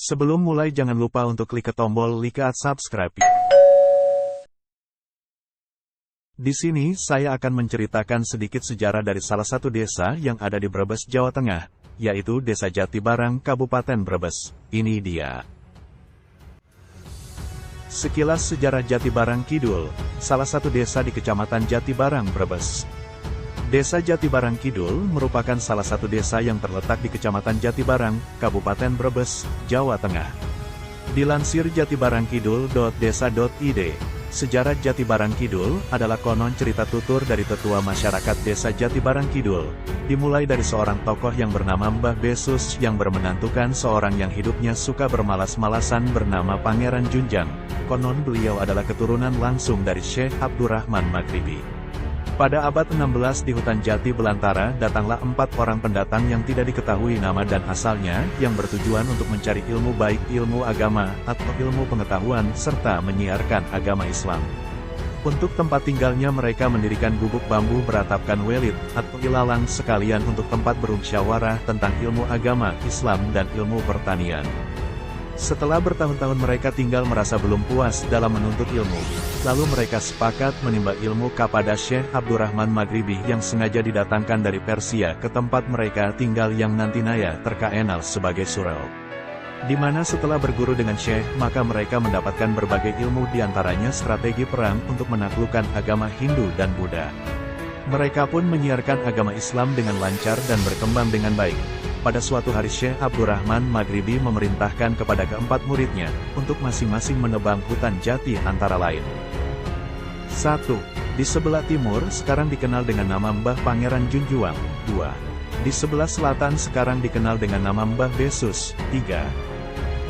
Sebelum mulai jangan lupa untuk klik tombol like at subscribe. Di sini saya akan menceritakan sedikit sejarah dari salah satu desa yang ada di Brebes, Jawa Tengah, yaitu Desa Jatibarang, Kabupaten Brebes. Ini dia. Sekilas sejarah Jatibarang Kidul, salah satu desa di Kecamatan Jatibarang, Brebes. Desa Jatibarang Kidul merupakan salah satu desa yang terletak di Kecamatan Jatibarang, Kabupaten Brebes, Jawa Tengah. Dilansir jatibarangkidul.desa.id, sejarah Jatibarang Kidul adalah konon cerita tutur dari tetua masyarakat Desa Jatibarang Kidul, dimulai dari seorang tokoh yang bernama Mbah Besus yang bermenantukan seorang yang hidupnya suka bermalas-malasan bernama Pangeran Junjang. Konon beliau adalah keturunan langsung dari Syekh Abdurrahman Maghribi. Pada abad 16 di hutan Jati Belantara datanglah 4 orang pendatang yang tidak diketahui nama dan asalnya, yang bertujuan untuk mencari ilmu baik ilmu agama, atau ilmu pengetahuan, serta menyiarkan agama Islam. Untuk tempat tinggalnya mereka mendirikan gubuk bambu beratapkan welid, atau ilalang sekalian untuk tempat bermusyawarah tentang ilmu agama, Islam dan ilmu pertanian. Setelah bertahun-tahun mereka tinggal merasa belum puas dalam menuntut ilmu, lalu mereka sepakat menimba ilmu kepada Syekh Abdurrahman Maghribi yang sengaja didatangkan dari Persia ke tempat mereka tinggal yang nantinaya terkenal sebagai surau. Di mana setelah berguru dengan Syekh, maka mereka mendapatkan berbagai ilmu diantaranya strategi perang untuk menaklukkan agama Hindu dan Buddha. Mereka pun menyiarkan agama Islam dengan lancar dan berkembang dengan baik. Pada suatu hari Syekh Abdurrahman Maghribi memerintahkan kepada keempat muridnya, untuk masing-masing menebang hutan jati antara lain. 1. Di sebelah timur sekarang dikenal dengan nama Mbah Pangeran Junjuang. 2. Di sebelah selatan sekarang dikenal dengan nama Mbah Besus. 3.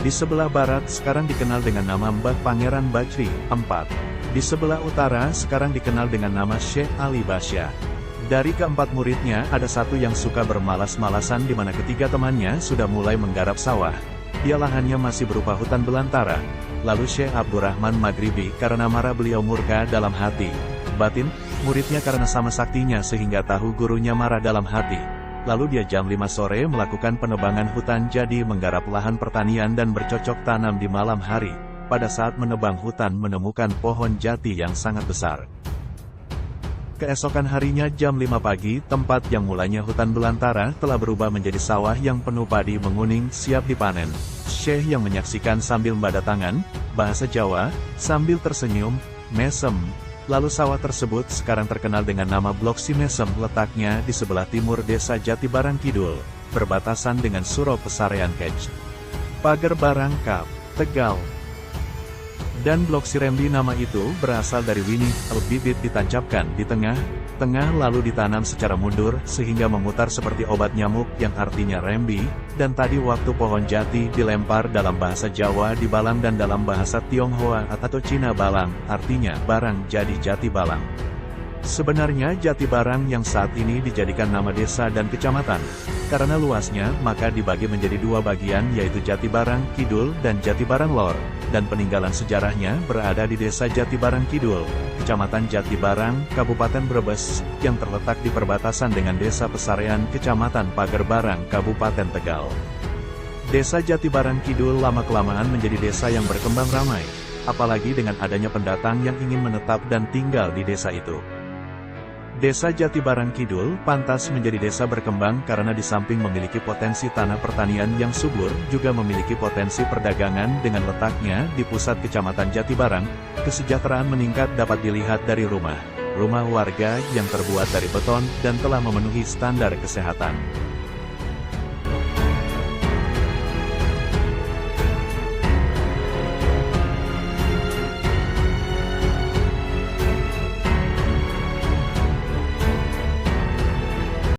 Di sebelah barat sekarang dikenal dengan nama Mbah Pangeran Bajri. 4. Di sebelah utara sekarang dikenal dengan nama Syekh Ali Basya. Dari keempat muridnya ada satu yang suka bermalas-malasan di mana ketiga temannya sudah mulai menggarap sawah. Dia lahannya masih berupa hutan belantara. Lalu Syekh Abdurrahman Maghribi karena marah beliau murka dalam hati. Batin, muridnya karena sama saktinya sehingga tahu gurunya marah dalam hati. Lalu dia jam 5 sore melakukan penebangan hutan jadi menggarap lahan pertanian dan bercocok tanam di malam hari. Pada saat menebang hutan menemukan pohon jati yang sangat besar. Keesokan harinya jam 5 pagi, tempat yang mulanya hutan belantara telah berubah menjadi sawah yang penuh padi menguning siap dipanen. Syekh yang menyaksikan sambil membada tangan, bahasa Jawa, sambil tersenyum, mesem. Lalu sawah tersebut sekarang terkenal dengan nama Blok Si Mesem, letaknya di sebelah timur Desa Jatibarang Kidul, berbatasan dengan Surau Pesarean Kec, Pager Barang Kap, Tegal. Dan Blok Sirembi nama itu berasal dari winih atau bibit ditancapkan di tengah lalu ditanam secara mundur sehingga memutar seperti obat nyamuk yang artinya rembi, dan tadi waktu pohon jati dilempar dalam bahasa Jawa dibalang dan dalam bahasa Tionghoa atau Cina balang, artinya barang jadi jati balang. Sebenarnya Jatibarang yang saat ini dijadikan nama desa dan kecamatan. Karena luasnya, maka dibagi menjadi 2 bagian yaitu Jatibarang Kidul dan Jatibarang Lor, dan peninggalan sejarahnya berada di Desa Jatibarang Kidul, Kecamatan Jatibarang, Kabupaten Brebes, yang terletak di perbatasan dengan Desa Pesarean, Kecamatan Pager Barang, Kabupaten Tegal. Desa Jatibarang Kidul lama-kelamaan menjadi desa yang berkembang ramai, apalagi dengan adanya pendatang yang ingin menetap dan tinggal di desa itu. Desa Jatibarang Kidul pantas menjadi desa berkembang karena di samping memiliki potensi tanah pertanian yang subur, juga memiliki potensi perdagangan dengan letaknya di pusat Kecamatan Jatibarang. Kesejahteraan meningkat dapat dilihat dari rumah warga yang terbuat dari beton dan telah memenuhi standar kesehatan.